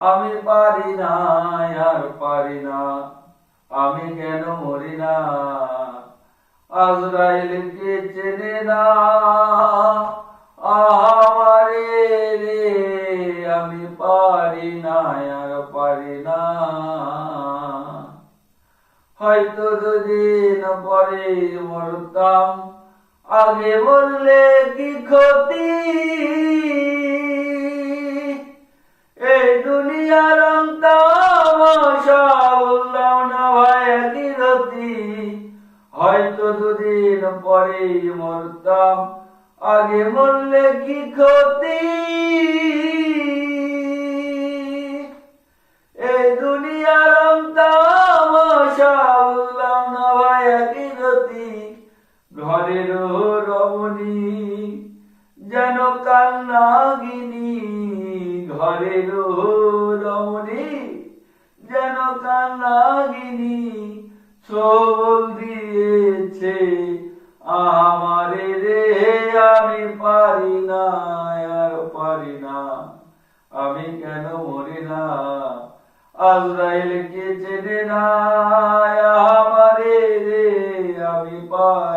আমি পারি না, আর পারি না, আমি কেন মরি না। আজরাইলকে চেনে না আমারে রে, আমি পারি না, আর পারি না। হয়তো দুদিন পরে মরতাম, আগে বললে কি ক্ষতি। এই দুনিয়ার তামাশা বললাম না ভাই কি রতি। হয়তো দুদিন পরে মরতাম, আগে বললে কি ক্ষতি। এই দুনিয়ার তামাশা বললাম না ভাই কি রতি। ঘরের রমণী যেন কান্নাগিনী, ঘরের রমণী যেন কান্নাগিনী, সবল দিয়েছে আমারে রে, আমি পারি না, আর পারি না, আমি কেন মরি না। আজরাইলকে চেনে না আমারে রে, আমি পারি